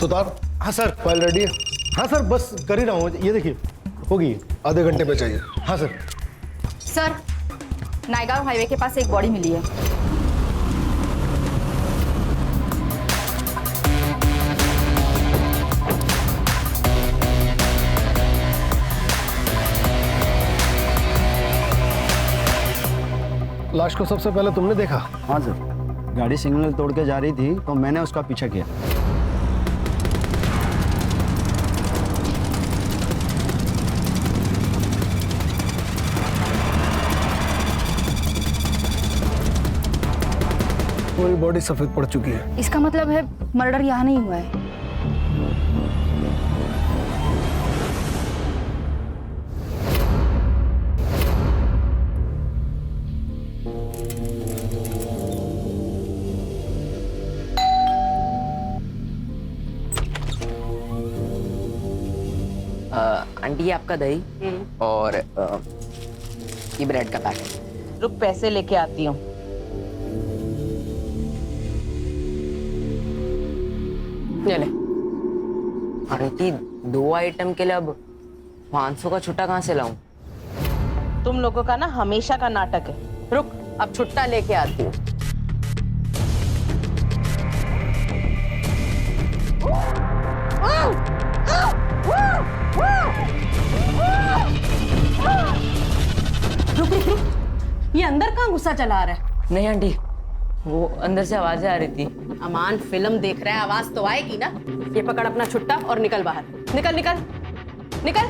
सुतार, हाँ sir. File ready है? हाँ सर, बस कर ही रहा हूँ, ये देखिए होगी। आधे घंटे में चाहिए। हाँ सर। सर, नायगांव हाईवे के पास एक बॉडी मिली है। लाश को सबसे पहले तुमने देखा? हाँ सर, गाड़ी सिग्नल तोड़ के जा रही थी तो मैंने उसका पीछा किया। पूरी बॉडी सफेद पड़ चुकी है। इसका मतलब है मर्डर यहाँ नहीं हुआ है। आंटी ये आपका दही और ये ब्रेड का पैकेट। रुक, पैसे लेके आती हूँ। ले ले। आंटी 2 आइटम के लिए अब 500 का छुट्टा कहाँ से लाऊं? तुम लोगों का ना हमेशा का नाटक है। रुक, अब छुट्टा लेके आती हूँ। रुक रुक रुक, ये अंदर कहाँ गुस्सा चला रहा है? नहीं आंटी, वो अंदर से आवाजें आ रही थी। अमान फिल्म देख रहा है, आवाज तो आएगी ना। ये पकड़ अपना छुट्टा और निकल बाहर। निकल निकल निकल।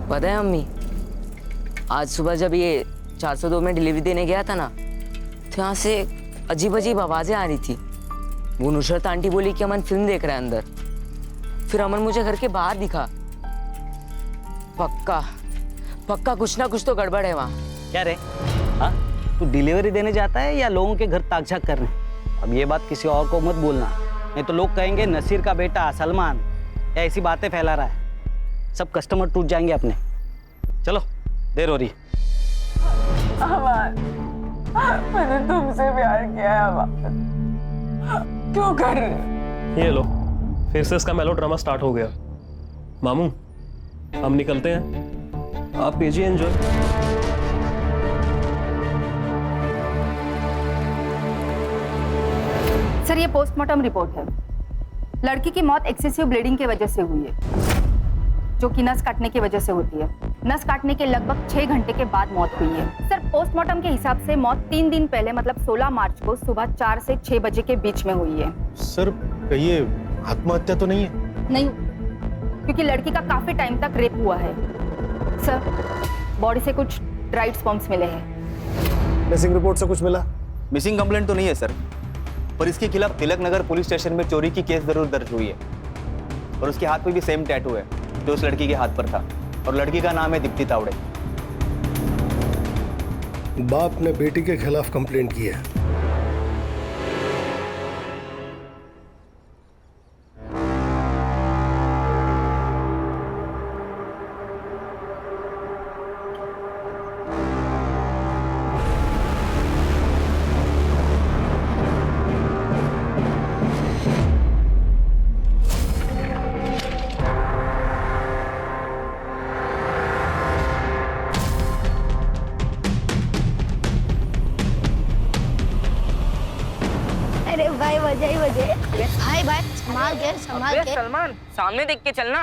पता है अम्मी, आज सुबह जब ये 402 में डिलीवरी देने गया था ना, तो यहाँ से अजीब अजीब आवाजें आ रही थी। वो नुसरत आंटी बोली कि अमन फिल्म देख रहा है अंदर। फिर अमन मुझे घर के बाहर दिखा। पक्का पक्का कुछ ना कुछ तो गड़बड़ है वहाँ। क्या रे? हाँ, तू डिलीवरी देने जाता है या लोगों के घर ताक-झाक करने? अब ये बात किसी और को मत बोलना, नहीं तो लोग कहेंगे नसीर का बेटा सलमान या ऐसी बातें फैला रहा है। सब कस्टमर टूट जाएंगे अपने। चलो, देर हो रही। मैंने तुमसे प्यार किया है अमान। क्यों कर रहे हो? ये लो, फिर से इसका मेलोड्रामा स्टार्ट हो गया। मामू, हम निकलते हैं, आप कीजिए एंजॉय। सर, ये पोस्टमार्टम रिपोर्ट है। लड़की की मौत एक्सेसिव ब्लीडिंग की वजह से हुई है, जो कि नस काटने की वजह से होती है। नस काटने के लगभग 6 घंटे के बाद मौत हुई है। सर, पोस्टमार्टम के हिसाब से मौत 3 दिन पहले मतलब 16 मार्च को सुबह 4 से 6 बजे के बीच में हुई है। सर, कहिए आत्महत्या तो नहीं है? नहीं, क्योंकि लड़की का काफी टाइम तक रेप हुआ है। सर, बॉडी से कुछ ड्राइड स्पर्म्स मिले हैं। मिसिंग रिपोर्ट से कुछ मिला? मिसिंग कंप्लेंट तो नहीं है सर, पर इसके खिलाफ तिलक नगर पुलिस स्टेशन में चोरी की केस जरूर दर्ज हुई है। और उसके हाथ पे भी सेम टैटू है जो उस लड़की के हाथ पर था, और लड़की का नाम है दीप्ति तावड़े। बाप ने बेटी के खिलाफ कंप्लेंट की है। अरे भाई वजह ही वजह। भाई भाई संभाल के। सलमान, सामने देख के चलना।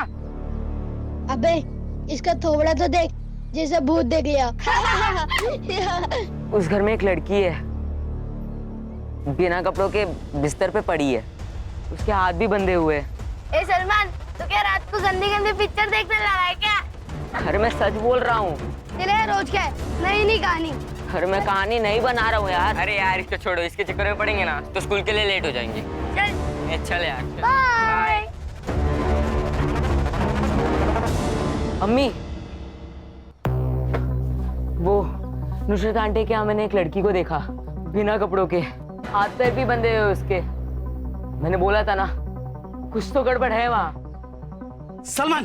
अबे इसका थोबड़ा तो देख, जैसे भूत देख लिया। उस घर में एक लड़की है, बिना कपड़ों के बिस्तर पे पड़ी है, उसके हाथ भी बंधे हुए हैं। ए सलमान, तू क्या रात को गंदी गंदी पिक्चर देखने लगा है क्या? अरे मैं सच बोल रहा हूँ। तेरे रोज क्या है? नई कहानी। अरे मैं कहानी नहीं बना रहा हूँ यार। अरे यार इसको छोड़ो, इसके चक्कर में पड़ेंगे ना तो स्कूल के लिए लेट हो जाएंगे। चल चल यार, चल। बाय। अम्मी, वो नुसरत आंटी के यहाँ मैंने एक लड़की को देखा, बिना कपड़ों के, हाथ पैर भी बंधे हुए उसके। मैंने बोला था ना, कुछ तो गड़बड़ है वहाँ। सलमान,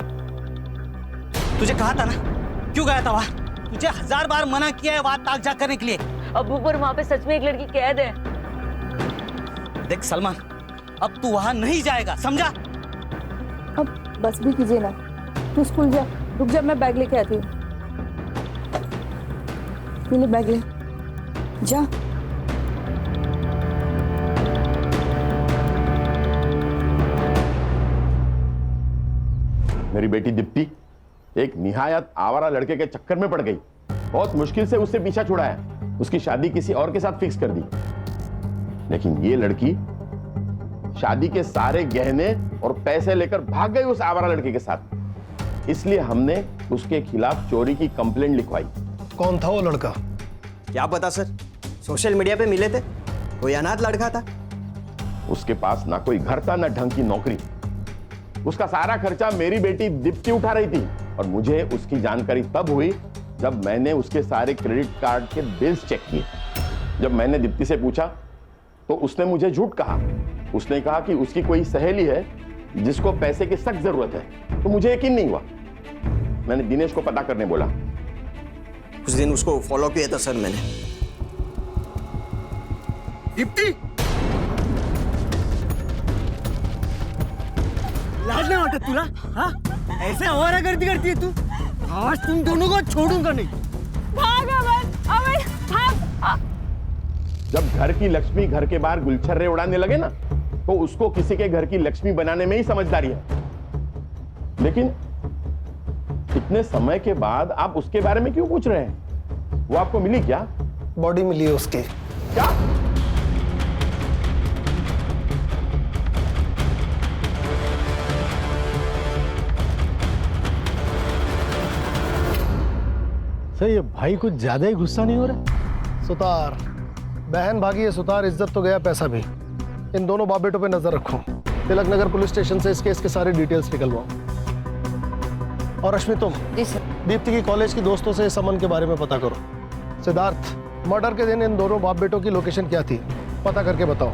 तुझे कहा था ना, क्यों गया था वहां? तुझे 1000 बार मना किया है वहां ताक झाक करने के लिए। अबू, पर वहाँ पे सच में एक लड़की कैद है। देख सलमान, अब तू वहां नहीं जाएगा, समझा? अब बस भी कीजिए ना, तू स्कूल जा, रुक जा, मैं बैग लेके आती हूँ। ले बैग ले, जा। मेरी बेटी दीप्ति एक निहायत आवारा लड़के के चक्कर में पड़ गई। बहुत मुश्किल से उससे पीछा छुड़ाया, उसकी शादी किसी और के साथ फिक्स कर दी। लेकिन ये लड़की शादी के सारे गहने और पैसे लेकर भाग गई उस आवारा लड़के के साथ। इसलिए हमने उसके खिलाफ चोरी की कंप्लेंट लिखवाई। कौन था वो लड़का? क्या पता सर, सोशल मीडिया पे मिले थे, कोई अनाथ लड़का था। उसके पास ना कोई घर था ना ढंग की नौकरी। उसका सारा खर्चा मेरी बेटी दीप्ति उठा रही थी और मुझे उसकी जानकारी तब हुई जब मैंने उसके सारे क्रेडिट कार्ड के बिल्स चेक किए। जब मैंने दीप्ति से पूछा तो उसने मुझे झूठ कहा। उसने कहा कि उसकी कोई सहेली है जिसको पैसे की सख्त जरूरत है। तो मुझे यकीन नहीं हुआ। मैंने दिनेश को पता करने बोला। कुछ दिन उसको फॉलो किया था सर मैंने। दीप्ति, लाज नहीं आता तुला? हाँ, ऐसे आवारा गर्दी करती है तू? आज तुम दोनों को छोड़ूंगा नहीं। भाग अमन, अमन भाग। जब घर की लक्ष्मी घर के बाहर गुलछर्रे उड़ाने लगे ना, तो उसको किसी के घर की लक्ष्मी बनाने में ही समझदारी है। लेकिन इतने समय के बाद आप उसके बारे में क्यों पूछ रहे हैं? वो आपको मिली क्या? बॉडी मिली है उसकी। क्या? सर ये भाई कुछ ज्यादा ही गुस्सा नहीं हो रहा? सुतार, बहन भागी है सुतार, इज्जत तो गया, पैसा भी। इन दोनों बाप बेटों पे नजर रखो। तिलक नगर पुलिस स्टेशन से इस केस के सारे डिटेल्स निकलवाओ। और रश्मि तुम जी सर। दीप्ति की कॉलेज की दोस्तों से इस अमन के बारे में पता करो। सिद्धार्थ, मर्डर के दिन इन दोनों बाप बेटों की लोकेशन क्या थी, पता करके बताओ।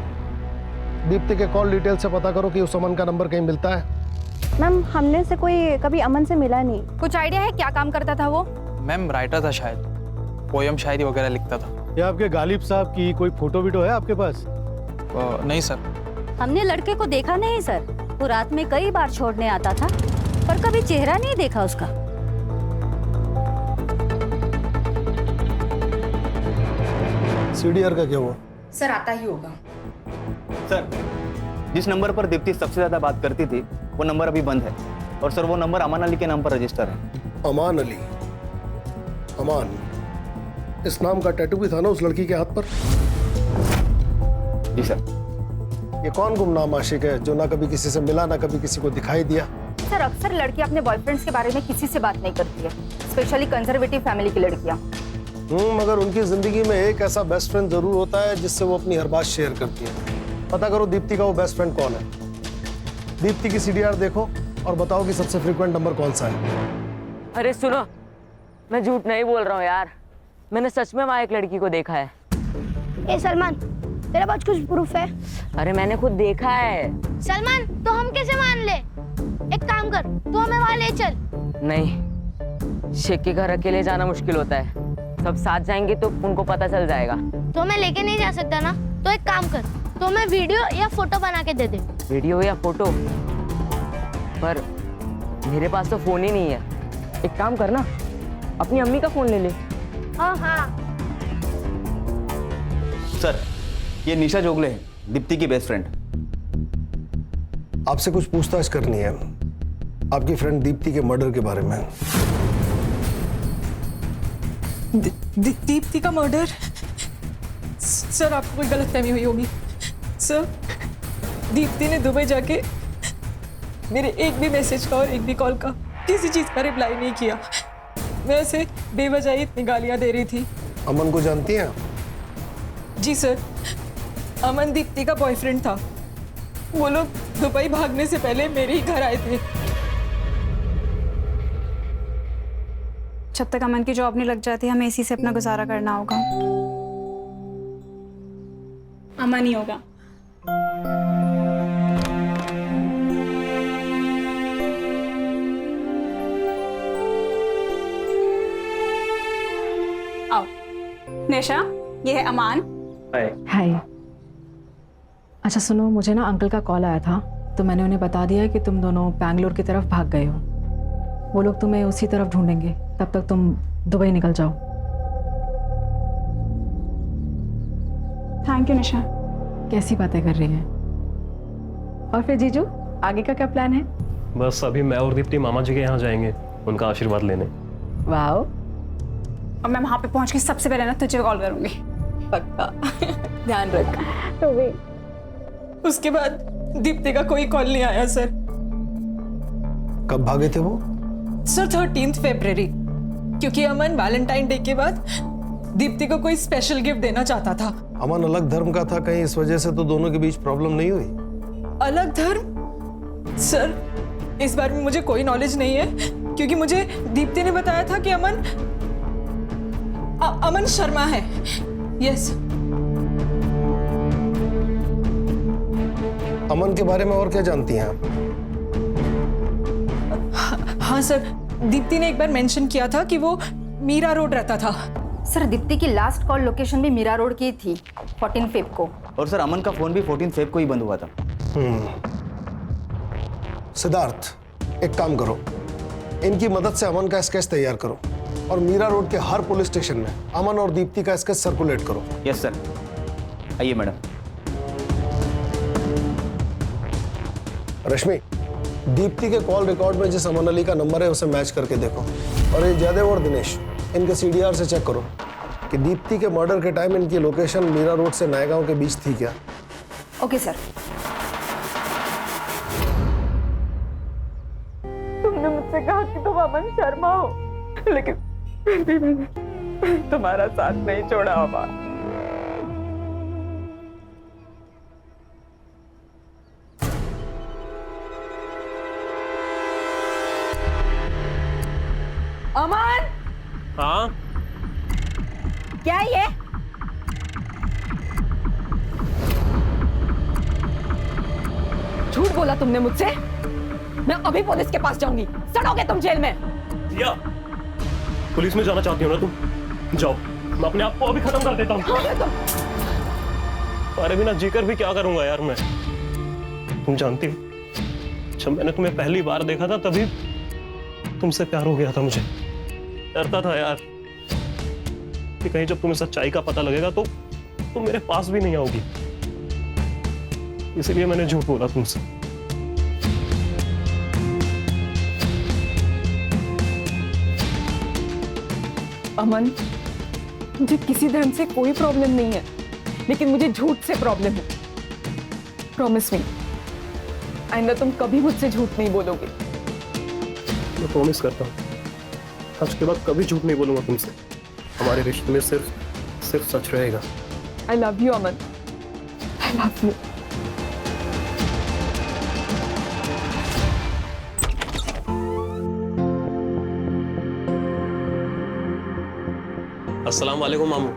दीप्ति के कॉल डिटेल से पता करो कि उस अमन का नंबर कहीं मिलता है। मैम, हमने से कोई कभी अमन से मिला नहीं। कुछ आइडिया है क्या काम करता था वो? मैम राइटर था, शायद पोयम शायरी वगैरह लिखता था। या आपके गालिब साहब की कोई फोटो वीटो है आपके पास? नहीं सर। हमने लड़के को देखा नहीं सर, वो रात में कई बार छोड़ने आता था, पर कभी चेहरा नहीं देखा उसका। सीडीआर का क्या हुआ? सर आता ही होगा। सर, जिस नंबर पर दीप्ति सबसे ज्यादा बात करती थी वो नंबर अभी बंद है। और सर वो नंबर अमान अली के नाम पर रजिस्टर है। अमान अली? अमान, इस नाम का टैटू भी था ना उस लड़की के हाथ पर? जी सर। ये कौन गुमनाम आशिक है जो ना कभी किसी से मिला ना कभी किसी को दिखाई दिया? सर अक्सर लड़की अपने बॉयफ्रेंड्स के बारे में किसी से बात नहीं करती है, स्पेशली कंजर्वेटिव फैमिली की लड़कियां। मगर उनकी जिंदगी में एक ऐसा बेस्ट फ्रेंड जरूर होता है जिससे वो अपनी हर बात शेयर करती है। पता करो दीप्ति का वो बेस्ट फ्रेंड कौन है। दीप्ति की सीडीआर देखो और बताओ कि सबसे फ्रीक्वेंट नंबर कौन सा है। अरे सुनो, मैं झूठ नहीं बोल रहा हूँ यार, मैंने सच में वहाँ एक लड़की को देखा है। ए सलमान, तेरे पास कुछ प्रूफ है? अरे मैंने खुद देखा है। सलमान, तो हम कैसे मान ले? एक काम कर, तू हमें वहाँ ले चल। नहीं, शेख के घर अकेले जाना मुश्किल होता है, सब साथ जाएंगे तो उनको पता चल जाएगा। तो हमें लेके नहीं जा सकता ना? तो एक काम कर, तो हमें वीडियो या फोटो बना के दे दे। वीडियो या फोटो? पर मेरे पास तो फोन ही नहीं है। एक काम करना, अपनी अम्मी का फोन ले ले। हाँ। सर, ये निशा जोगले है, दीप्ति की बेस्ट फ्रेंड। आपसे कुछ पूछताछ करनी है आपकी फ्रेंड दीप्ति के मर्डर के बारे में। दीप्ति का मर्डर? सर आपको कोई गलतफहमी हुई होगी। सर, दीप्ति ने दुबई जाके मेरे एक भी मैसेज का और एक भी कॉल का किसी चीज का रिप्लाई नहीं किया। मैं उसे बेवजह ही इतनी गालियां दे रही थी। अमन को जानती हैं? जी सर, अमन दीप्ति का बॉयफ्रेंड था। वो लोग दुबई भागने से पहले मेरे ही घर आए थे। जब तक अमन की जॉब नहीं लग जाती हमें इसी से अपना गुजारा करना होगा। अमन ही होगा। आओ निशा, ये है अमान। हाय। अच्छा सुनो, मुझे ना अंकल का कॉल आया था तो मैंने उन्हें बता दिया कि तुम दोनों बैंगलोर की तरफ भाग गए हो। वो लोग तुम्हें उसी तरफ ढूंढेंगे, तब तक तुम दुबई निकल जाओ। थैंक यू निशा। कैसी बातें कर रही हैं? और फिर जीजू, आगे का क्या प्लान है? बस अभी मैं और दीप्ति मामा जी के यहाँ जाएंगे उनका आशीर्वाद लेने। वाह। और मैं वहां पे पहुंच के सबसे पहले ना तुझे कॉल करूंगी। पक्का। ध्यान रख। तो भी उसके बाद दीप्ति का कोई कॉल नहीं आया सर। कब भागे थे वो? सर 13 फरवरी, क्योंकि अमन वैलेंटाइन डे के बाद दीप्ति को कोई स्पेशल गिफ्ट देना चाहता था। अमन अलग धर्म का था, कहीं इस वजह से तो दोनों के बीच प्रॉब्लम नहीं हुई? अलग धर्म? सर इस बारे में मुझे कोई नॉलेज नहीं है, क्योंकि मुझे दीप्ति ने बताया था कि अमन शर्मा है। यस। अमन के बारे में और क्या जानती हैं आप? हाँ सर, दीप्ति ने एक बार मेंशन किया था कि वो मीरा रोड रहता था। सर दीप्ति की लास्ट कॉल लोकेशन भी मीरा रोड की थी 14 फेब को। और सर अमन का फोन भी 14 फेब को ही बंद हुआ था। सिद्धार्थ, एक काम करो, इनकी मदद से अमन का स्केच तैयार करो और मीरा रोड के हर पुलिस स्टेशन में अमन और दीप्ति का स्केच सर्कुलेट करो। Yes sir. आइए मैडम। रश्मि, दीप्ति के कॉल रिकॉर्ड में जिस अमन अली का नंबर है उसे मैच करके देखो। और ये जयदेव और दिनेश, इनके CDR से चेक करो कि दीप्ति के मर्डर के टाइम इनकी लोकेशन मीरा रोड से नएगांव के बीच थी क्या। Okay sir. तुमने मुझसे कहा कि तुम अमन शर्मा हो, लेकिन फिर भी मैंने तुम्हारा साथ नहीं छोड़ा अमन। अमन! हाँ क्या ये? झूठ बोला तुमने मुझसे। मैं अभी पुलिस के पास जाऊंगी, सड़ोगे तुम जेल में। या पुलिस में जाना चाहती हो ना तुम? जाओ, मैं अपने आप को अभी खत्म कर देता हूँ। अरे बिना जीकर भी क्या करूंगा यार मैं। तुम जानती हो, जब मैंने तुम्हें पहली बार देखा था तभी तुमसे प्यार हो गया था मुझे। डरता था यार कि कहीं जब तुम्हें सच्चाई का पता लगेगा तो तुम मेरे पास भी नहीं आओगी, इसलिए मैंने झूठ बोला तुमसे। अमन, मुझे किसी धर्म से कोई प्रॉब्लम नहीं है, लेकिन मुझे झूठ से प्रॉब्लम है। प्रॉमिस मी, आइंदा तुम कभी मुझसे झूठ नहीं बोलोगे। मैं प्रॉमिस करता हूँ, आज के बाद कभी झूठ नहीं बोलूंगा तुमसे। हमारे रिश्ते में सिर्फ सच रहेगा। I love you Aman, I love you. अस्सलाम वालेकुम मामू।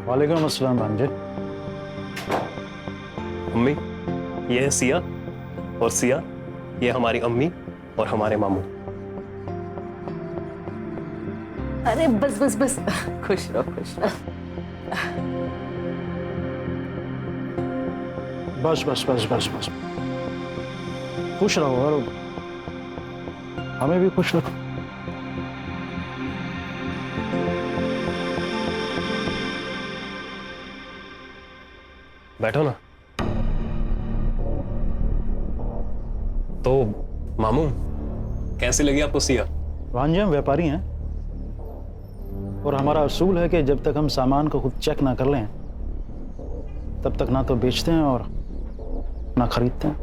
वालेकुम अस्सलाम भांजे। अम्मी, ये है सिया, और सिया ये हमारी अम्मी और हमारे मामू। अरे बस बस बस, खुश रहो खुश रहो। बस बस बस बस बस, खुश रहो और हमें भी खुश रखो। बैठो ना। तो मामू, कैसी लगी आपको सिया? भांजे, हम व्यापारी हैं और हमारा असूल है कि जब तक हम सामान को खुद चेक ना कर लें तब तक ना तो बेचते हैं और ना खरीदते हैं।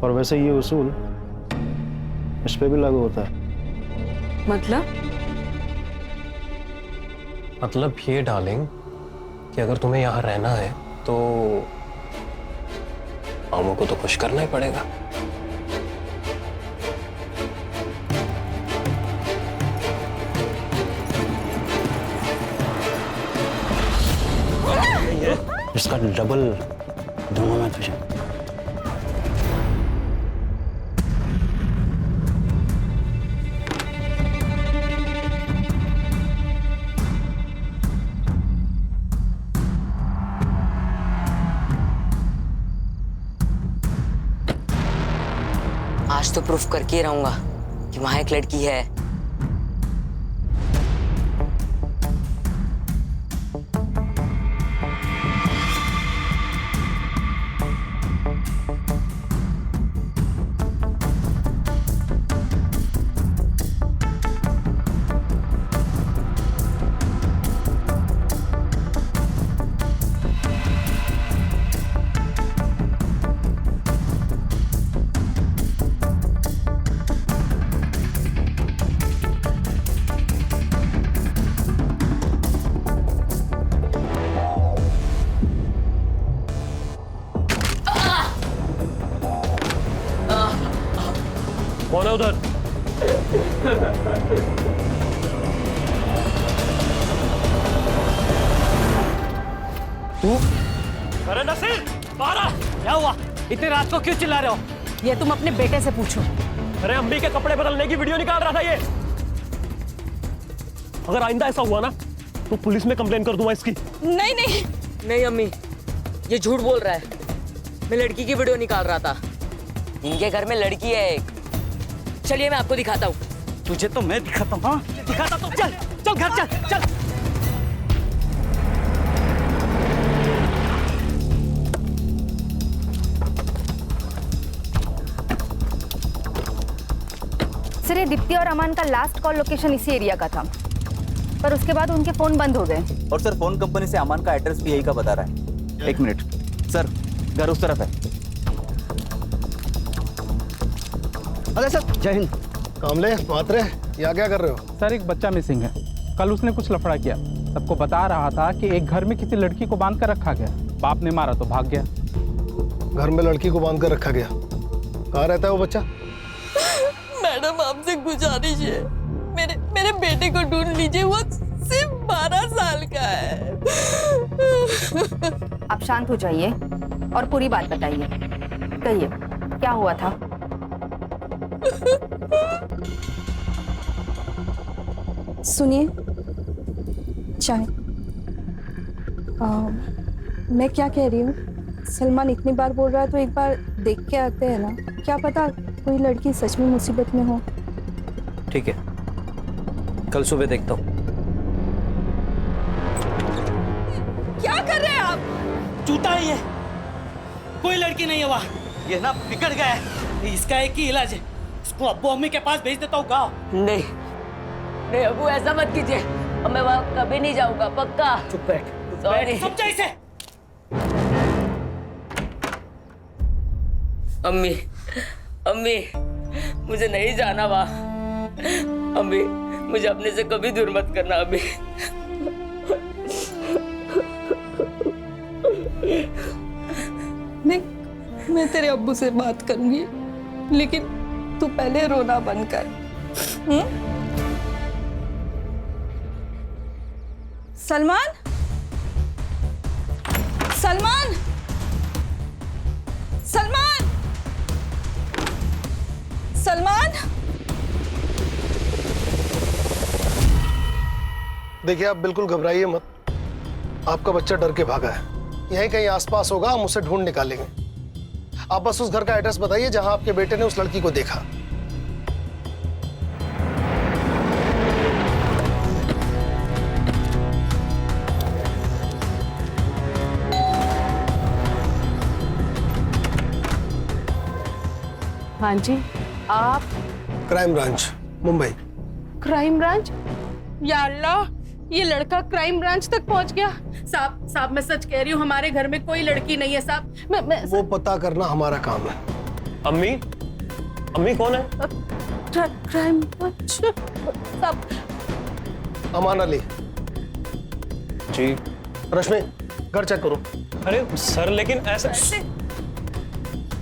और वैसे ये उसूल इस पे भी लागू होता है। मतलब ये डार्लिंग कि अगर तुम्हें यहाँ रहना है तो मामू को तो खुश करना ही पड़ेगा। इसका डबल दूंगा मैं तुझे। आज तो प्रूफ करके ही रहूंगा कि वहां एक लड़की है। कौन है उधर? तू? अरे नसीर, बाहर आ! क्या हुआ? इतनी रात को क्यों चिल्ला रहे हो? ये तुम अपने बेटे से पूछो। अरे अम्मी के कपड़े बदलने की वीडियो निकाल रहा था ये। अगर आइंदा ऐसा हुआ ना तो पुलिस में कंप्लेन कर दूंगा इसकी। नहीं नहीं नहीं अम्मी, ये झूठ बोल रहा है। मैं लड़की की वीडियो निकाल रहा था। इनके घर में लड़की है एक। चलिए मैं आपको दिखाता हूँ। तुझे तो मैं दिखाता हूँ। हाँ दिखाता तो चल चल घर चल चल। सर ये दीप्ति और अमान का लास्ट कॉल लोकेशन इसी एरिया का था, पर उसके बाद उनके फोन बंद हो गए। और सर फोन कंपनी से अमान का एड्रेस भी यही का बता रहा है। एक मिनट सर, घर उस तरफ है। अरे सर जय हिंद। कामले मात्रे, यहाँ क्या कर रहे हो? सर एक बच्चा मिसिंग है। कल उसने कुछ लफड़ा किया, सबको बता रहा था कि एक घर में किसी लड़की को बांध कर रखा गया। बाप ने मारा तो भाग गया। घर में लड़की को बांध कर रखा गया? कहाँ रहता है वो बच्चा? मैडम आपसे गुजारिश है, मेरे बेटे को ढूंढ लीजिए, वो सिर्फ 12 साल का है। आप शांत हो जाइए और पूरी बात बताइए। कहिए क्या हुआ था? सुनिए, चाय। मैं क्या कह रही हूँ, सलमान इतनी बार बोल रहा है तो एक बार देख के आते हैं ना। क्या पता कोई लड़की सच में मुसीबत में हो। ठीक है, कल सुबह देखता हूँ। क्या कर रहे हैं आप? चूता ही है, कोई लड़की नहीं है वहाँ। ये ना बिगड़ गया है, इसका एक ही इलाज है, इसको अब्बू अम्मी के पास भेज देता हूँ। गाँव नहीं नहीं अब्बू, ऐसा मत कीजिए। अब मैं वहाँ कभी नहीं जाऊंगा, पक्का। चुप बैठ, सॉरी। समझा इसे। अम्मी अम्मी, मुझे नहीं जाना वहाँ। अम्मी मुझे अपने से कभी दूर मत करना अम्मी। नहीं, मैं तेरे अब्बू से बात करूंगी, लेकिन तू पहले रोना बंद कर। सलमान, सलमान, सलमान, सलमान। देखिए आप बिल्कुल घबराइए मत, आपका बच्चा डर के भागा है। यहीं कहीं आसपास होगा, हम उसे ढूंढ निकालेंगे। आप बस उस घर का एड्रेस बताइए जहां आपके बेटे ने उस लड़की को देखा। हाँ जी, आप? Crime branch Mumbai. Crime branch? या अल्लाह, ये लड़का क्राइम ब्रांच तक पहुंच गया। साहब मैं सच कह रही हूँ, हमारे घर में कोई लड़की नहीं है साहब। वो पता करना हमारा काम है। अम्मी, अम्मी कौन है? क्राइम ब्रांच साहब। अमान अली जी। रश्मि, घर चेक करो। अरे सर लेकिन ऐसा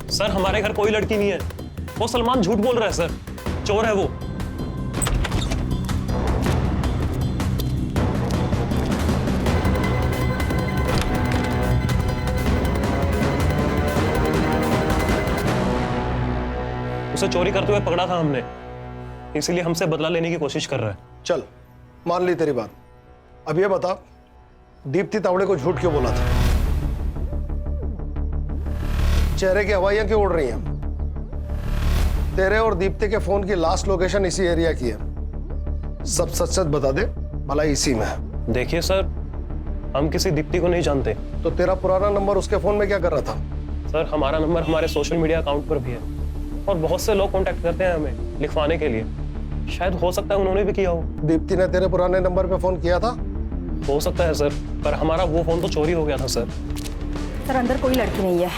सर, हमारे घर कोई लड़की नहीं है। वो सलमान झूठ बोल रहा है सर, चोर है वो। उसे चोरी करते हुए पकड़ा था हमने, इसीलिए हमसे बदला लेने की कोशिश कर रहा है। चल मान ली तेरी बात। अब ये बता, दीप्ति तावड़े को झूठ क्यों बोला था? चेहरे की हवाइयां क्यों उड़ रही हैं? तेरे और दीप्ति के फोन की लास्ट लोकेशन इसी एरिया की है। सब सच सच बता दे, भला इसी में है। देखिए सर, हम किसी दीप्ति को नहीं जानते। तो तेरा पुराना नंबर उसके फोन में क्या कर रहा था? सर, हमारा नंबर हमारे सोशल मीडिया अकाउंट पर भी है और बहुत से लोग कांटेक्ट करते हैं हमें लिखवाने के लिए। शायद हो सकता है उन्होंने भी किया हो। दीप्ति ने तेरे पुराने नंबर पे फोन किया था? हो सकता है सर, पर हमारा वो फोन तो चोरी हो गया था सर। सर अंदर कोई लड़की नहीं है।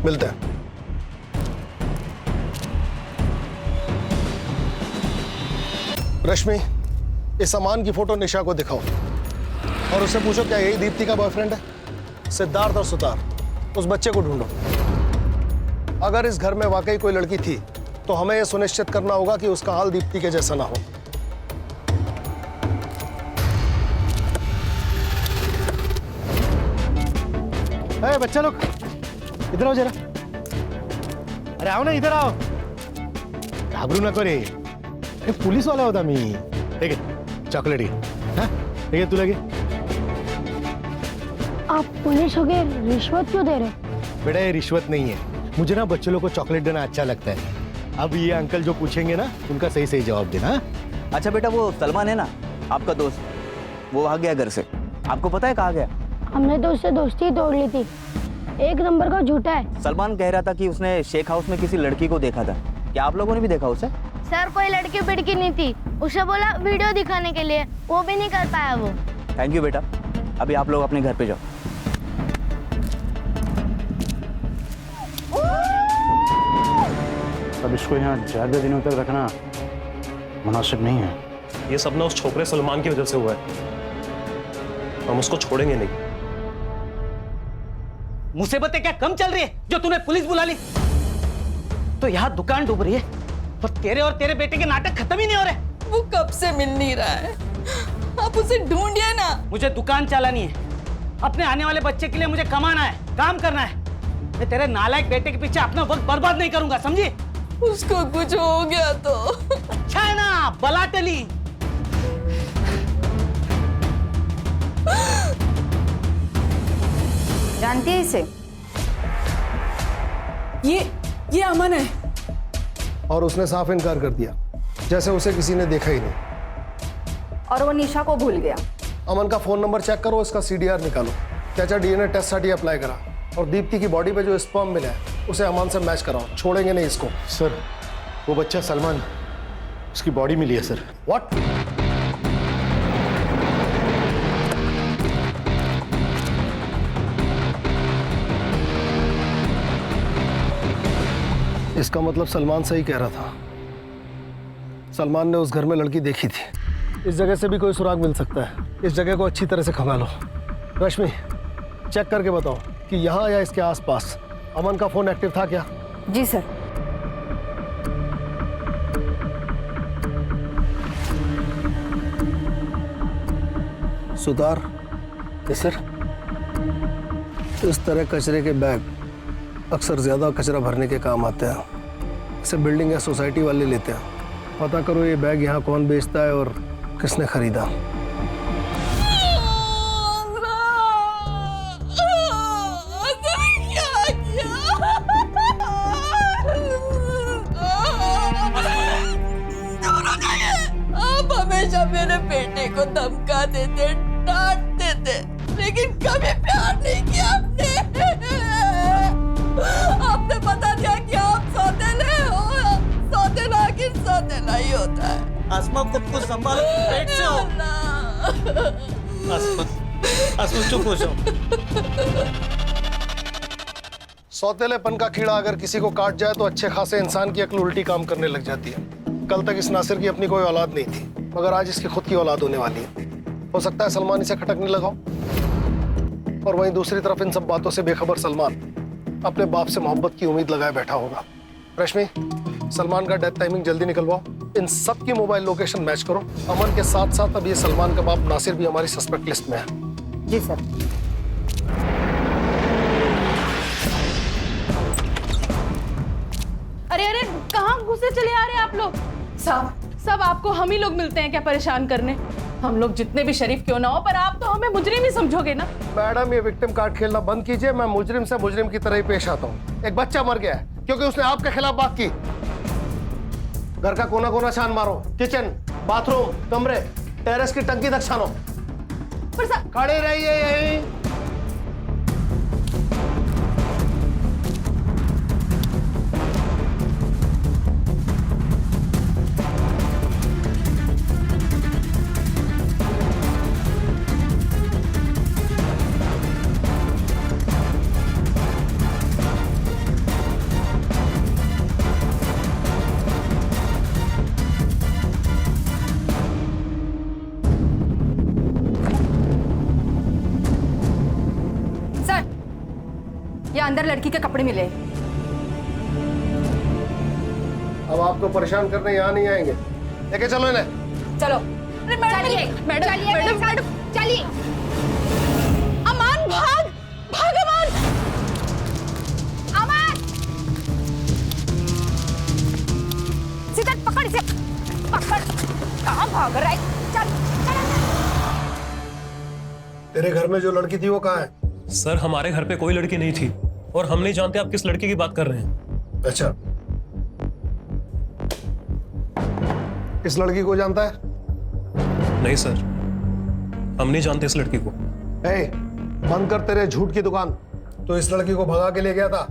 मिलते हैं। रश्मि, इस अमान की फोटो निशा को दिखाओ और उससे पूछो क्या यही दीप्ति का बॉयफ्रेंड है? सिद्धार्थ और सुतार, उस बच्चे को ढूंढो। अगर इस घर में वाकई कोई लड़की थी तो हमें यह सुनिश्चित करना होगा कि उसका हाल दीप्ति के जैसा ना हो। अरे बच्चा लोग इधर आओ जरा। अरे आओ ना, इधर आओ। घाबरू नको रे, अरे पुलिस वाला होता मी। ठीक है, चॉकलेट घे। हाँ ठीक है, तू लगे। आप पुलिस हो गए, रिश्वत क्यों दे रहे? बेटा ये रिश्वत नहीं है, मुझे ना बच्चों लोग को चॉकलेट देना अच्छा लगता है। अब ये अंकल जो पूछेंगे ना उनका सही सही जवाब देना। अच्छा बेटा, वो सलमान है ना आपका दोस्त, वो भाग गया घर से। आपको पता है कहाँ गया? हमने तो उससे दोस्ती तोड़ ली थी, एक नंबर का झूठा है। सलमान कह रहा था कि उसने शेख हाउस में किसी लड़की को देखा था। क्या आप लोगों ने भी देखा उसे? सर कोई लड़की पिड़की नहीं थी, उसे बोला वीडियो दिखाने के लिए, वो भी नहीं कर पाया वो। थैंक यू बेटा, अभी आप लोग अपने घर पे जाओ। अब इसको यहाँ ज्यादा दिनों तक रखना मुनासिब नहीं है। ये सब ना उस छोकरे सलमान की वजह से हुआ है, हम उसको छोड़ेंगे नहीं। मुसीबतें क्या कम चल रही है जो तूने पुलिस बुला ली? तो यहाँ दुकान डूब रही है और तेरे और तेरे बेटे के नाटक खत्म ही नहीं हो रहे। वो कब से मिल नहीं रहा है, आप उसे ढूंढिए ना। मुझे दुकान चलानी है, अपने आने वाले बच्चे के लिए मुझे कमाना है, काम करना है। मैं तेरे नालायक बेटे के पीछे अपना वक्त बर्बाद नहीं करूंगा, समझी? उसको कुछ हो गया तो? अच्छा है ना, बला टली। जानती है इसे? ये अमन है। और उसने साफ इनकार कर दिया, जैसे उसे किसी ने देखा ही नहीं। और वो निशा को भूल गया। अमन का फोन नंबर चेक करो, इसका सीडीआर निकालो, त्याचा डीएनए टेस्ट साठी अप्लाई करा और दीप्ति की बॉडी पे जो स्पर्म मिला है उसे अमन से मैच कराओ। छोड़ेंगे नहीं इसको। सर वो बच्चा सलमान, उसकी बॉडी मिली है सर। व्हाट? इसका मतलब सलमान सही कह रहा था, सलमान ने उस घर में लड़की देखी थी। इस जगह से भी कोई सुराग मिल सकता है, इस जगह को अच्छी तरह से खंगालो। रश्मि चेक करके बताओ कि यहाँ या इसके आसपास अमन का फोन एक्टिव था क्या? जी सर। सुतार, सर इस तरह कचरे के बैग अक्सर ज्यादा कचरा भरने के काम आते हैं। इसे बिल्डिंग या सोसाइटी वाले लेते हैं। पता करो ये बैग यहाँ कौन बेचता है और किसने खरीदा। आप हमेशा मेरे बेटे को धमका देते, डांटते थे, लेकिन कभी प्यार नहीं किया आपने। आपने बता दिया कि आप सौतेले हो, सौतेला आखिर सौतेला ही होता है। आसमा खुद को संभालो, पेट से हो। आसमा चुप हो जाओ। सौतेलेपन का कीड़ा अगर किसी को काट जाए तो अच्छे खासे इंसान की अक्ल उल्टी काम करने लग जाती है। कल तक इस नासिर की अपनी कोई औलाद नहीं थी, मगर आज इसकी खुद की औलाद होने वाली है। हो सकता है सलमान इसे खटकने लगाओ। और वहीं दूसरी तरफ इन सब बातों से बेखबर सलमान अपने बाप से मोहब्बत की उम्मीद लगाए बैठा होगा। रश्मि, सलमान का डेथ टाइमिंग जल्दी निकलवाओ, इन सब की मोबाइल लोकेशन मैच करो। अमन के साथ साथ अब ये सलमान का बाप नासिर भी हमारी सस्पेक्ट लिस्ट में है। जी सर। अरे अरे कहाँ घुसे चले आ रहे हैं आप लोग? सब आपको हम ही लोग मिलते हैं क्या परेशान करने? हम लोग जितने भी शरीफ क्यों ना हो, पर आप तो हमें मुजरिम ही समझोगे ना। मैडम ये विक्टिम कार्ड खेलना बंद कीजिए। मैं मुजरिम से मुजरिम की तरह ही पेश आता हूँ। एक बच्चा मर गया है क्योंकि उसने आपके खिलाफ बात की। घर का कोना कोना छान मारो, किचन, बाथरूम, कमरे, टेरेस की टंकी तक छानो। खड़े रहिए यहीं। अंदर लड़की के कपड़े मिले। अब आपको परेशान करने यहाँ नहीं आएंगे। लेके चलो इन्हें। चलो। चलिए मैडम, चलिए। अमान भाग, भाग अमान। अमान, सीधा पकड़ इसे, पकड़। कहाँ भाग रहा है? चल। तेरे घर में जो लड़की थी वो कहाँ है? सर हमारे घर पे कोई लड़की नहीं थी और हम नहीं जानते आप किस लड़की की बात कर रहे हैं। अच्छा, इस लड़की को जानता है? नहीं सर, हम नहीं जानते इस लड़की को। बंद कर तेरे झूठ की दुकान। तो इस लड़की को भगा के ले गया था,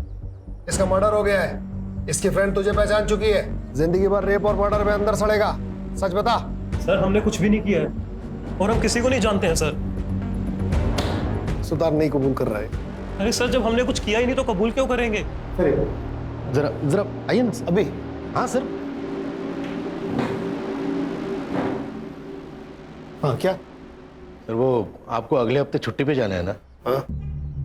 इसका मर्डर हो गया है, इसकी फ्रेंड तुझे पहचान चुकी है, जिंदगी भर रेप और मर्डर में अंदर सड़ेगा। सच बता। सर हमने कुछ भी नहीं किया है और हम किसी को नहीं जानते हैं सर। सुधार नहीं कबूल कर रहा है। अरे सर जब हमने कुछ किया ही नहीं तो कबूल क्यों करेंगे? जरा जरा आइए ना अभी। हाँ सर। हाँ क्या सर, वो आपको अगले हफ्ते छुट्टी पे जाना है ना?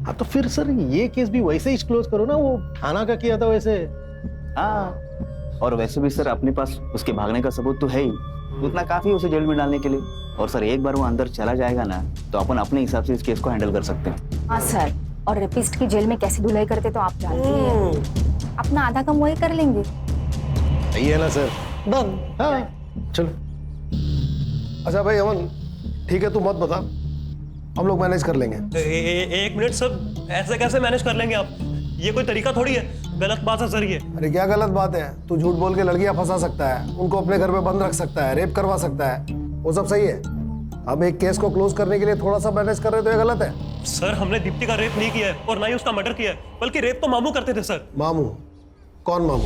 हाँ तो फिर सर ये केस भी वैसे ही क्लोज करो ना, वो थाना का किया था वैसे। हाँ, और वैसे भी सर अपने पास उसके भागने का सबूत तो है ही, उतना काफी है उसे जेल में डालने के लिए। और सर एक बार वो अंदर चला जाएगा ना तो अपन अपने हिसाब से इस केस को हैंडल कर सकते हैं। हाँ सर, और रेपिस्ट की जेल में कैसे धुलाई करते तो आप जानते हैं। अपना आधा कम वही कर लेंगे। सही है ना सर? डन। हाँ चलो। अच्छा भाई अमन, ठीक है तू मत बता, हम लोग मैनेज कर लेंगे। एक मिनट सर, ऐसे कैसे मैनेज कर लेंगे आप? ये कोई तरीका थोड़ी है, गलत बात है सर ये। अरे क्या गलत बात है? तू झूठ बोल के लड़कियां फंसा सकता है, उनको अपने घर में बंद रख सकता है, रेप करवा सकता है, वो सब सही है। अब एक केस को क्लोज करने के लिए थोड़ा सा मैनेज कर रहे तो ये गलत है। सर हमने दीप्ति का रेप नहीं किया है और ना ही उसका मर्डर किया है, बल्कि रेप तो मामू करते थे सर। मामू? कौन मामू?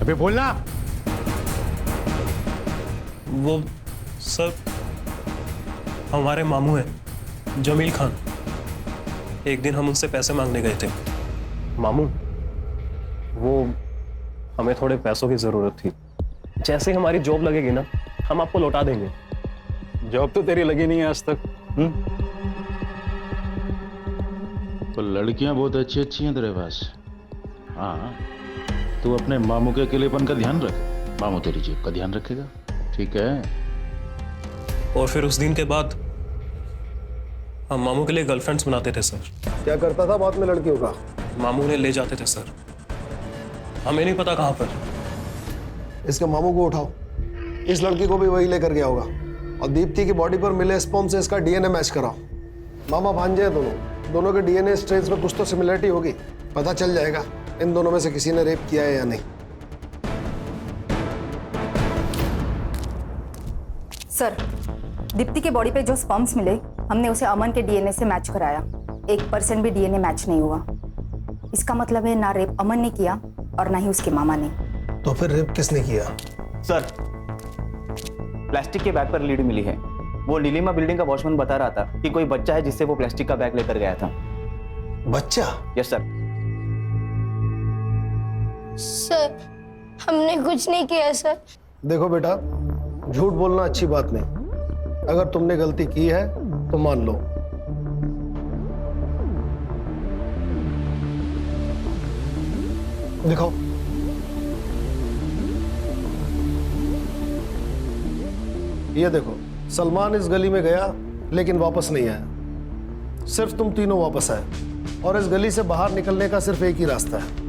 अबे बोलना। वो सर हमारे मामू हैं, जमील खान। एक दिन हम उनसे पैसे मांगने गए थे। मामू वो हमें थोड़े पैसों की जरूरत थी, जैसे ही हमारी जॉब लगेगी ना हम आपको लौटा देंगे। जॉब तो तेरी लगी नहीं है आज तक। तो लड़कियां बहुत अच्छी अच्छी हैं तेरे पास। हाँ, तू अपने मामू के अकेलेपन का ध्यान रख, मामू तेरी जेब का ध्यान रखेगा, ठीक है? और फिर उस दिन के बाद हम मामू के लिए गर्लफ्रेंड्स बनाते थे सर। क्या करता था बाद में लड़कियों का? मामू ने ले जाते थे सर, हमें नहीं पता कहाँ पर। इसके मामू को उठाओ, इस लड़की को भी वही लेकर गया होगा, और दीप्ति की बॉडी पर मिले स्पर्म से इसका डीएनए मैच कराओ। मामा भांजे हैं दोनों के डीएनए स्ट्रेन्स में कुछ तो सिमिलरिटी होगी, पता चल जाएगा इन दोनों में से किसी ने रेप किया है या नहीं। सर, दीप्ति के बॉडी पे जो स्पर्म्स मिले हमने उसे अमन के डीएनए से मैच कराया, 1% भी डीएनए मैच नहीं हुआ। इसका मतलब है ना रेप अमन ने किया और ना ही उसके मामा ने। तो फिर रेप किसने किया? सर प्लास्टिक के बैग पर लीड मिली है। वो नीलिमा बिल्डिंग का वॉचमैन बता रहा था कि कोई बच्चा है जिससे वो प्लास्टिक का बैग लेकर गया था। बच्चा? Yes sir. सर हमने कुछ नहीं किया सर। देखो बेटा, झूठ बोलना अच्छी बात नहीं, अगर तुमने गलती की है तो मान लो। दिखाओ। ये देखो, सलमान इस गली में गया लेकिन वापस नहीं आया, सिर्फ तुम तीनों वापस आए, और इस गली से बाहर निकलने का सिर्फ एक ही रास्ता है।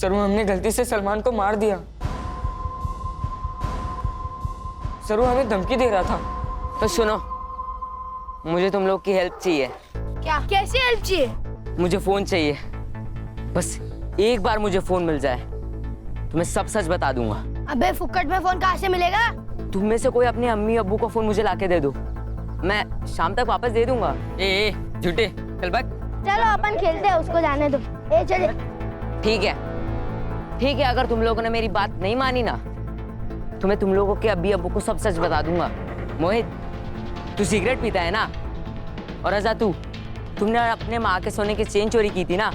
सर वो हमने गलती से सलमान को मार दिया। सर वो हमें धमकी दे रहा था। तो सुनो, मुझे तुम लोग की हेल्प चाहिए। क्या? कैसी हेल्प चाहिए? मुझे फोन चाहिए। बस एक बार मुझे फोन मिल जाए तो मैं सब सच बता दूंगा। अबे फुक्कट में फोन कहाँ से मिलेगा? तुम में से कोई अपने अम्मी अब्बू को फोन मुझे लाके दे दो, मैं शाम तक वापस दे दूंगा। ए झूठे, चल भाग। चलो अपन खेलते हैं, उसको जाने दो। ए चले। ठीक है, ठीक है। अगर तुम लोगों ने मेरी बात नहीं मानी ना तो मैं तुम लोगों के अब्बी अब्बू को सब सच बता दूंगा। मोहित, तू सिगरेट पीता है ना? और रजा, तुमने अपने माँ के सोने की चेन चोरी की थी ना?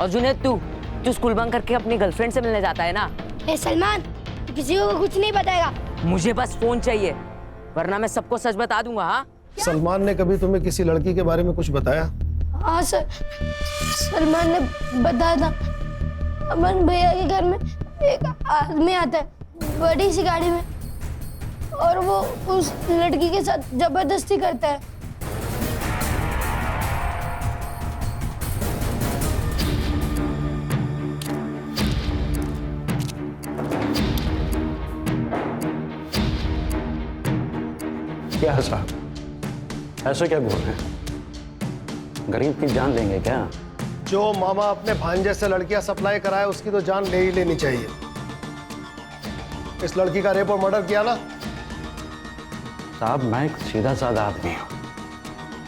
और जुनेद, तू स्कूल बंक करके अपनी गर्लफ्रेंड से मिलने जाता है ना? ए सलमान, किसी को कुछ नहीं बताएगा। मुझे बस फोन चाहिए, वरना मैं सबको सच बता दूंगा। हाँ? सलमान ने कभी तुम्हें किसी लड़की के बारे में कुछ बताया? हाँ सर, सलमान ने बताया था। अमन भैया के घर में एक आदमी आता है बड़ी सी गाड़ी में, और वो उस लड़की के साथ जबरदस्ती करता है। क्या है साहब, ऐसे क्या बोल रहे हैं? गरीब की जान लेंगे क्या? जो मामा अपने भांजे से लड़कियां सप्लाई कराए उसकी तो जान ले ही लेनी चाहिए। इस लड़की का रेप और मर्डर किया ना? साहब मैं एक सीधा साधा आदमी हूँ,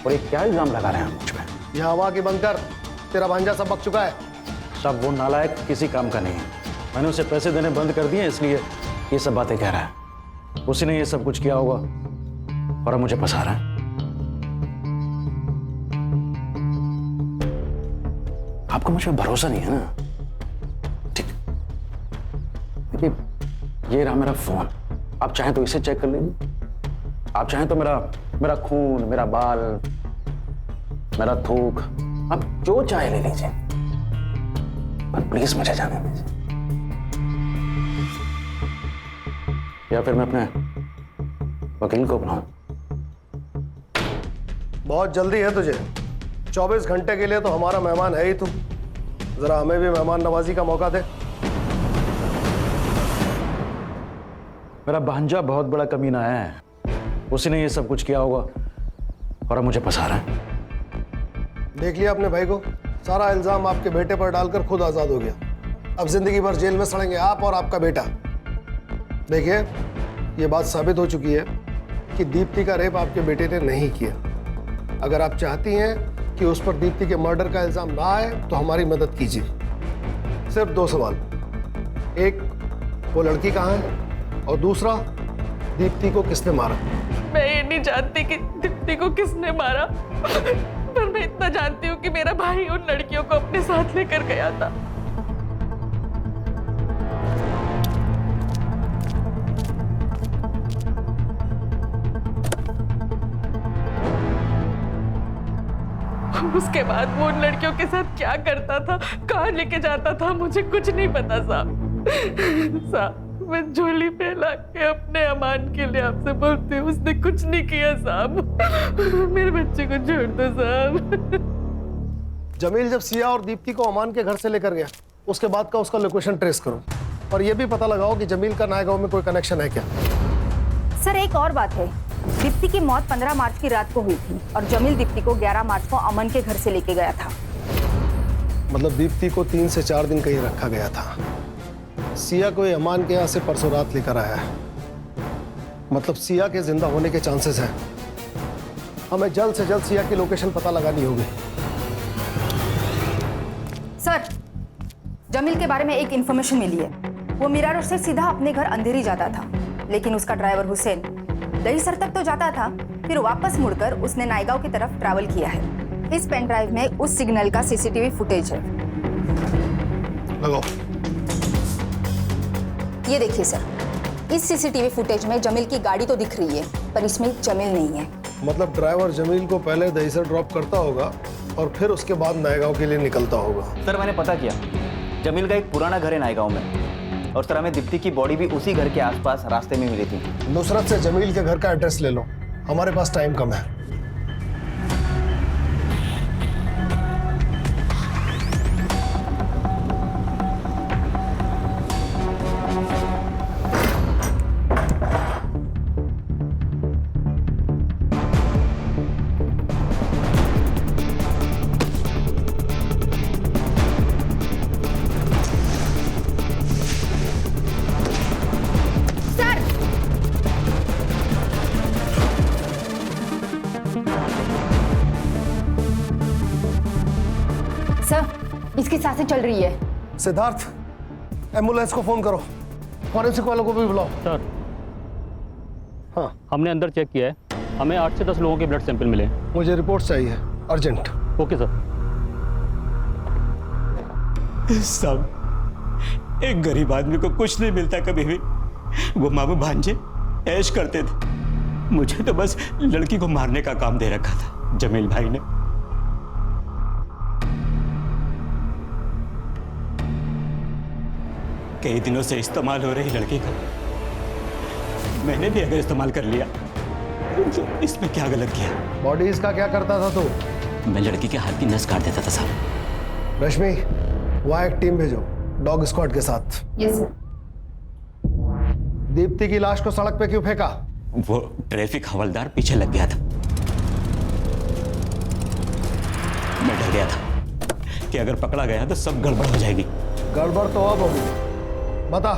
और ये क्या इल्जाम लगा रहे हैं मुझ पे? यह हवा की बंद कर, तेरा भांजा सब बक चुका है। साहब वो नालायक किसी काम का नहीं है, मैंने उसे पैसे देने बंद कर दिए इसलिए ये सब बातें कह रहा है। उसी ने ये सब कुछ किया होगा और अब मुझे फंसा रहा है। आपको मुझ पर भरोसा नहीं है ना? ठीक, देखिए ये रहा मेरा फोन, आप चाहें तो इसे चेक कर लीजिए। आप चाहें तो मेरा खून, मेरा बाल, मेरा थूक, आप जो चाहे ले लीजिए, पर प्लीज मुझे जाने दीजिए। या फिर मैं अपने वकील को बुलाऊं? बहुत जल्दी है तुझे, 24 घंटे के लिए तो हमारा मेहमान है ही तू। जरा हमें भी मेहमान नवाजी का मौका दे। मेरा भांजा बहुत बड़ा कमीना है, उसी ने ये सब कुछ किया होगा और अब मुझे फंसा रहा है। देख लिया अपने भाई को, सारा इल्जाम आपके बेटे पर डालकर खुद आजाद हो गया। अब जिंदगी भर जेल में सड़ेंगे आप और आपका बेटा। देखिए, ये बात साबित हो चुकी है कि दीप्ति का रेप आपके बेटे ने नहीं किया। अगर आप चाहती हैं कि उस पर दीप्ति के मर्डर का इल्जाम ना आए तो हमारी मदद कीजिए। सिर्फ 2 सवाल, एक, वो लड़की कहाँ है, और दूसरा, दीप्ति को किसने मारा? मैं ये नहीं जानती कि दीप्ति को किसने मारा, पर मैं इतना जानती हूँ कि मेरा भाई उन लड़कियों को अपने साथ लेकर गया था। उसके बाद वो उन लड़कियों के साथ क्या करता था, कहाँ लेके जाता था, मुझे कुछ नहीं पता साहब। साहब मैं झोली फैला के अपने अमान के लिए आपसे बोलती हूँ, उसने कुछ नहीं किया साहब। मेरे बच्चे को छोड़ दो साहब। जमील जब सिया और दीप्ति को अमान के घर से लेकर गया, उसके बाद का उसका लोकेशन ट्रेस करो और ये भी पता लगाओ कि जमील का नायगांव में कोई कनेक्शन है क्या। सर एक और बात है, दीप्ति की मौत 15 मार्च की रात को हुई थी और जमील दीप्ति को 11 मार्च को अमन के घर से लेके गया था। मतलब दीप्ति को 3 से 4 दिन कहीं रखा गया था। सिया को अमान के यहाँ से परसों रात लेकर आया है। मतलब सिया के जिंदा होने के चांसेस हैं। हमें जल्द से जल्द सिया की लोकेशन पता लगानी होगी। सर, जमील के बारे में एक इंफॉर्मेशन मिली है। वो मीरा रोड से सीधा अपने घर अंधेरी जाता था, लेकिन उसका ड्राइवर हुसैन दहीसर तक तो जाता था, फिर वापस मुड़कर उसने नायगांव की तरफ ट्रैवल किया है। इस पेन ड्राइव में उस सिग्नल का सीसीटीवी फुटेज है। लगाओ। ये देखिए सर, इस सीसीटीवी फुटेज में जमील की गाड़ी तो दिख रही है, पर इसमें जमील नहीं है। मतलब ड्राइवर जमील को पहले दहीसर ड्रॉप करता होगा और फिर उसके बाद नायगांव के लिए निकलता होगा। सर मैंने पता किया, जमील का एक पुराना घर है नायगांव में, और सर हमें दीप्ति की बॉडी भी उसी घर के आसपास रास्ते में मिली थी। नुसरत से जमील के घर का एड्रेस ले लो, हमारे पास टाइम कम है। उसकी सांसें चल रही है। सिद्धार्थ, एम्बुलेंस को फोन करो, फॉरेंसिक वालों को भी बुलाओ। सर, हाँ, हमने अंदर चेक किया है, हमें 8 से 10 लोगों के ब्लड सैंपल मिले। मुझे रिपोर्ट चाहिए, अर्जेंट। Okay sir. साहब, एक गरीब आदमी को कुछ नहीं मिलता कभी भी। वो मामू भांजे ऐश करते थे, मुझे तो बस लड़की को मारने का काम दे रखा था जमील भाई ने। कई दिनों से इस्तेमाल हो रही लड़की का मैंने भी अगर इस्तेमाल कर लिया तो इसमें क्या गलत किया? बॉडीज का क्या करता था तू? मैं लड़की के हाथ की नस काट देता था साहब। रश्मि, वहां एक टीम भेजो डॉग स्क्वाड के साथ। Yes sir. दीप्ति की लाश को सड़क पे क्यों फेंका? वो ट्रैफिक हवलदार पीछे लग गया था। मैं डर गया था कि अगर पकड़ा गया तो सब गड़बड़ हो जाएगी। गड़बड़ तो अब होगी। बता,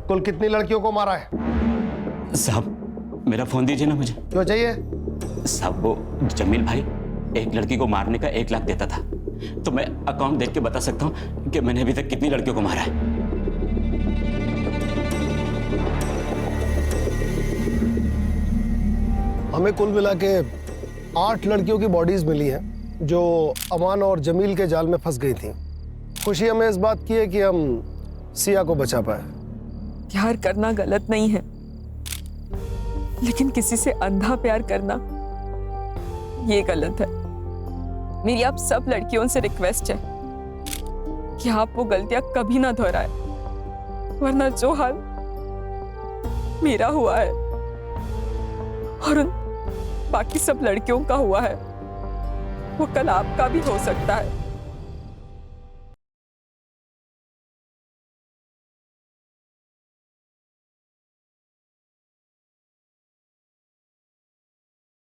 कुल कितनी लड़कियों को मारा है? साहब, मेरा फोन दीजिए ना मुझे। क्यों चाहिए? साहब, वो जमील भाई एक लड़की को मारने का 1 लाख देता था, तो मैं अकाउंट देख के बता सकता हूँ कि मैंने अभी तक कितनी लड़कियों को मारा है। हमें कुल मिला के 8 लड़कियों की बॉडीज मिली हैं जो अमान और जमील के जाल में फंस गई थी। खुशी हमें इस बात की है कि हम सिया को बचा पाए। प्यार करना गलत नहीं है, लेकिन किसी से अंधा प्यार करना ये गलत है। मेरी आप सब लड़कियों से रिक्वेस्ट है कि आप वो गलतियां कभी ना दोहराए, वरना जो हाल मेरा हुआ है और उन बाकी सब लड़कियों का हुआ है वो कल आपका भी हो सकता है।